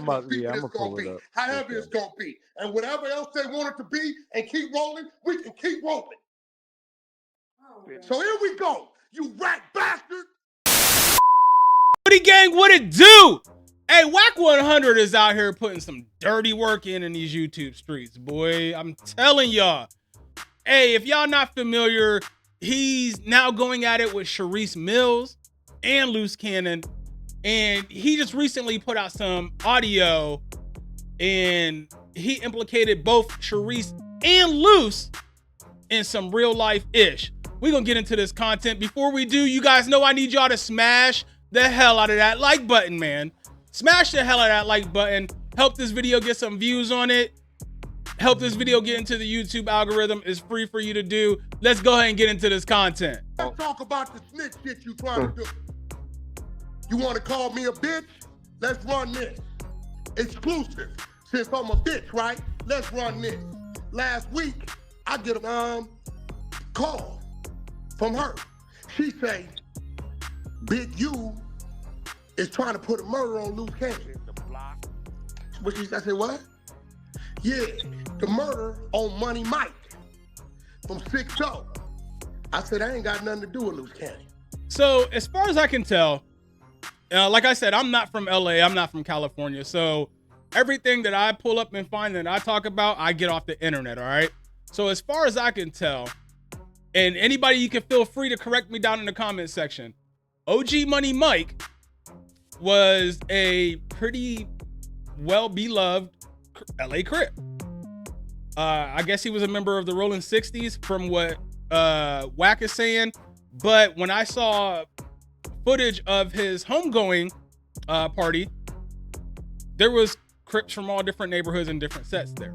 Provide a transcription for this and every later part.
how stupid it's gonna be, how heavy it's gonna be, and whatever else they want it to be, and keep rolling, we can keep rolling. So here we go, you rat bastard. Gang, what it do? Hey, Wack100 is out here putting some dirty work in these YouTube streets, boy. I'm telling y'all. Hey, if y'all not familiar, he's now going at it with Shereice Mills and Luce Cannon. And he just recently put out some audio and he implicated both Charisse and Luce in some real life ish. We're gonna get into this content. Before we do, you guys know I need y'all to smash the hell out of that like button, man. Smash the hell out of that like button. Help this video get some views on it. Help this video get into the YouTube algorithm. It's free for you to do. Let's go ahead and get into this content. Let's talk about the snitch shit you trying to do. You want to call me a bitch? Let's run this. Exclusive. Since I'm a bitch, right? Let's run this. Last week, I get a call from her. She say, Big U is trying to put a murder on Luce Cannon. What she said? I said, what? Yeah, the murder on Money Mike from 6-0. I said, I ain't got nothing to do with Luce Cannon. So as far as I can tell, like I said, I'm not from LA, I'm not from California. So everything that I pull up and find that I talk about, I get off the internet, all right? So as far as I can tell, and anybody, you can feel free to correct me down in the comment section. OG Money Mike was a pretty well-beloved LA Crip. I guess he was a member of the Rolling 60s from what Wack is saying. But when I saw footage of his homegoing party, there was Crips from all different neighborhoods and different sets there.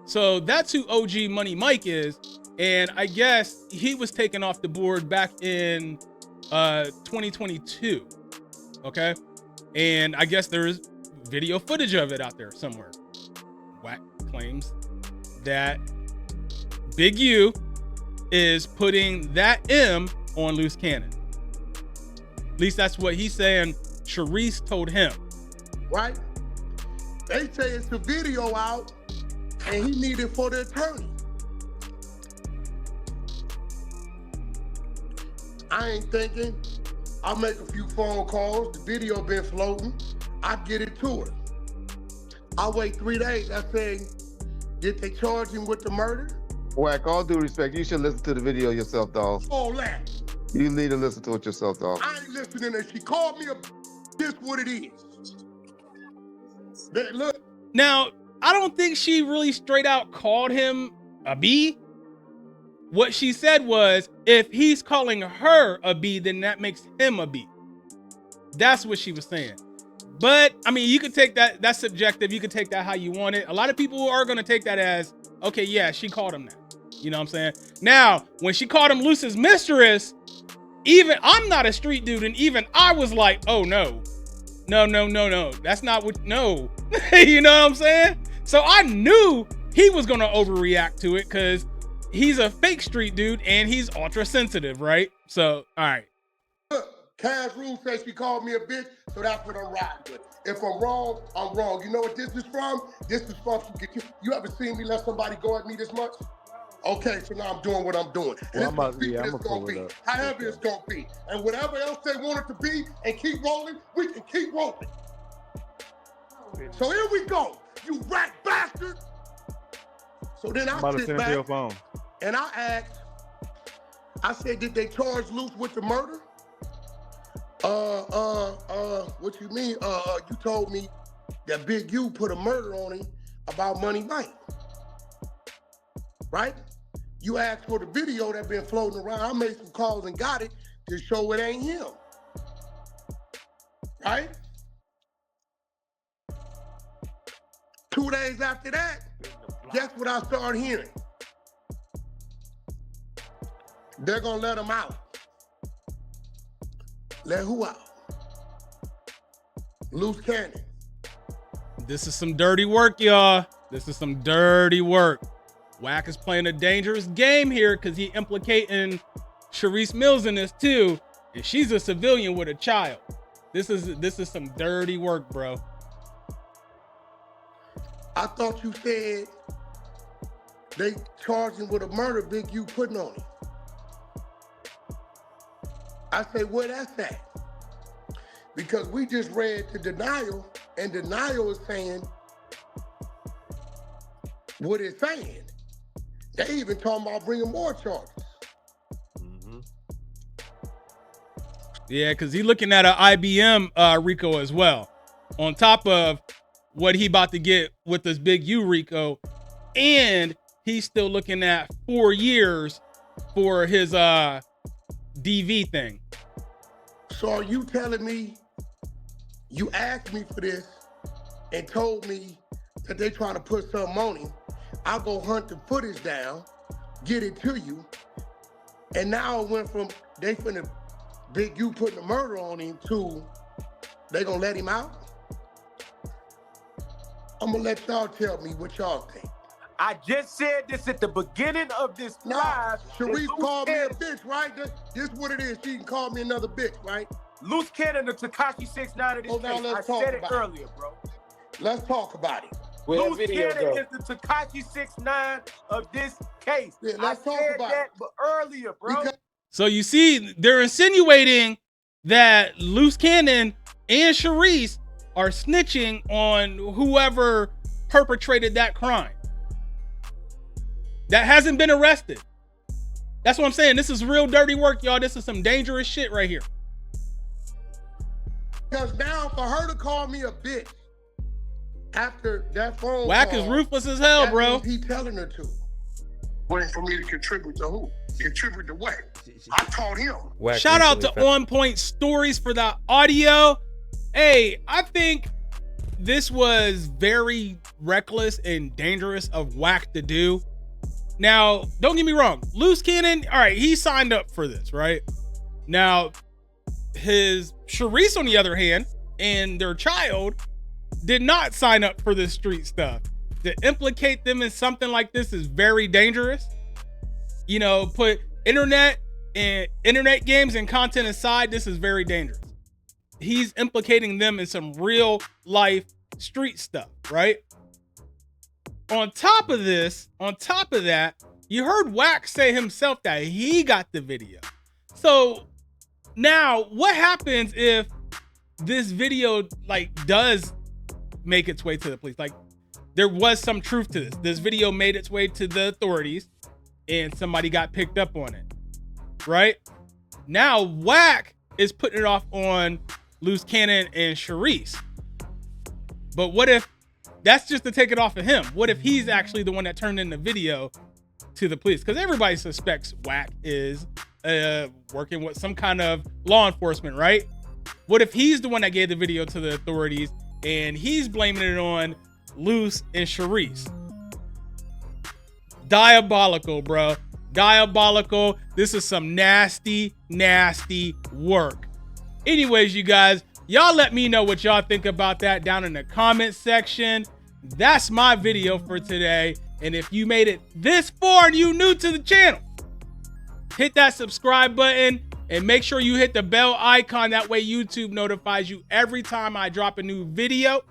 So that's who OG Money Mike is. And I guess he was taken off the board back in 2022. Okay. And I guess there's video footage of it out there somewhere. Wack claims that Big U is putting that M on Luce Cannon. At least that's what he's saying. Charisse told him. Right? They say it's a video out and he needed for the attorney. I ain't thinking. I'll make a few phone calls. The video been floating. I get it to her. I'll wait 3 days. I say, did they charge him with the murder? Wack, all due respect, you should listen to the video yourself, dog. All that. You need to listen to it yourself, dog. I ain't listening, and she called me a this what it is. Look. Now, I don't think she really straight out called him a B. What she said was, if he's calling her a B, then that makes him a B. That's what she was saying. But, I mean, you could take that, that's subjective. You could take that how you want it. A lot of people are going to take that as, okay, yeah, she called him that. You know what I'm saying? Now, when she called him Luce's mistress, even I'm not a street dude, and even I was like, oh no. That's not what, no. You know what I'm saying? So I knew he was gonna overreact to it because he's a fake street dude and he's ultra sensitive, right? So, all right. Cash Rule says she called me a bitch, so that's what I'm riding with. If I'm wrong, I'm wrong. You know what this is from? This is from, you ever seen me let somebody go at me this much? Okay, so now I'm doing what I'm doing. Well, And this is it's gonna be, however it's gonna be. And whatever else they want it to be and keep rolling, we can keep rolling. So here we go, you rat bastard. So then I sit back your phone. And I asked, I said, did they charge Luce with the murder? What you mean? You told me that Big U put a murder on him about Money Mike, right? You asked for the video that been floating around. I made some calls and got it to show it ain't him, right? 2 days after that, guess what I started hearing? They're gonna let him out. Let who out? Luce Cannon. This is some dirty work, y'all. This is some dirty work. Wack is playing a dangerous game here because he implicating Shereice Mills in this too, and she's a civilian with a child. This is some dirty work, bro. I thought you said they charged him with a murder Big U putting on him. I say, where that's at? Because we just read the denial, and denial is saying what it's saying. They even talking about bringing more charges. Mm-hmm. Yeah, because he's looking at an IBM RICO as well, on top of what he about to get with this Big U RICO, and he's still looking at 4 years for his DV thing. So are you telling me you asked me for this and told me that they trying to put something on him? I'll go hunt the footage down, get it to you, and now it went from they finna Big U putting a murder on him to they gonna let him out? I'm gonna let y'all tell me what y'all think. I just said this at the beginning of this live. Shereice called me a bitch, right? This is what it is. She can call me another bitch, right? Luce Cannon, the Tekashi 6ix9ine of this case. I said it earlier, bro. Let's talk about it. Luce Cannon is the Tekashi 6ix9ine of this case. Yeah, I said that earlier, bro. So you see, they're insinuating that Luce Cannon and Shereice are snitching on whoever perpetrated that crime that hasn't been arrested. That's what I'm saying. This is real dirty work, y'all. This is some dangerous shit right here. Because now for her to call me a bitch after that phone Wack call, is ruthless as hell, bro. He telling her to. Waiting for me to contribute to who? Contribute to what? I taught him. Wack Shout out to On Point Stories for that audio. Hey, I think this was very reckless and dangerous of Wack to do. Now, don't get me wrong. Luce Cannon, all right, he signed up for this, right? Now, his Shereice, on the other hand, and their child did not sign up for this street stuff. To implicate them in something like this is very dangerous. You know, put internet games and content aside, this is very dangerous. He's implicating them in some real life street stuff, right? On top of that, you heard Wack say himself that he got the video. So now what happens if this video does make its way to the police? Like, there was some truth to this. This video made its way to the authorities and somebody got picked up on it, right? Now Wack is putting it off on Luce Cannon and Shereice. But what if that's just to take it off of him? What if he's actually the one that turned in the video to the police? Because everybody suspects Wack is working with some kind of law enforcement, right? What if he's the one that gave the video to the authorities and he's blaming it on Luce and Shereice? Diabolical, bro. diabolical. This is some nasty, nasty work. Anyways, you guys, y'all let me know what y'all think about that down in the comment section. That's my video for today. And if you made it this far and you new to the channel, hit that subscribe button and make sure you hit the bell icon. That way YouTube notifies you every time I drop a new video.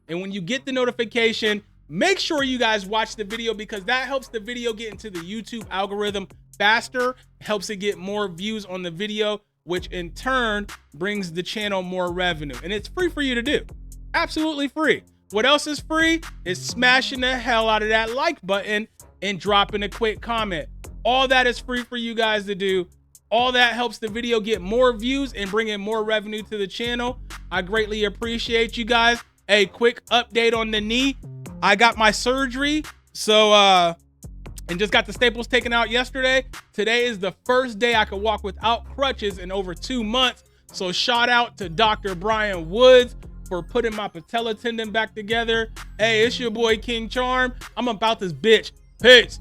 And when you get the notification, make sure you guys watch the video, because that helps the video get into the YouTube algorithm faster, helps it get more views on the video, which in turn brings the channel more revenue. And it's free for you to do. Absolutely free. What else is free? Is smashing the hell out of that like button and dropping a quick comment. All that is free for you guys to do. All that helps the video get more views and bring in more revenue to the channel. I greatly appreciate you guys. A quick update on the knee. I got my surgery, and just got the staples taken out yesterday. Today is the first day I could walk without crutches in over 2 months. So shout out to Dr. Brian Woods for putting my patella tendon back together. Hey, it's your boy King Charm. I'm about this bitch. Peace.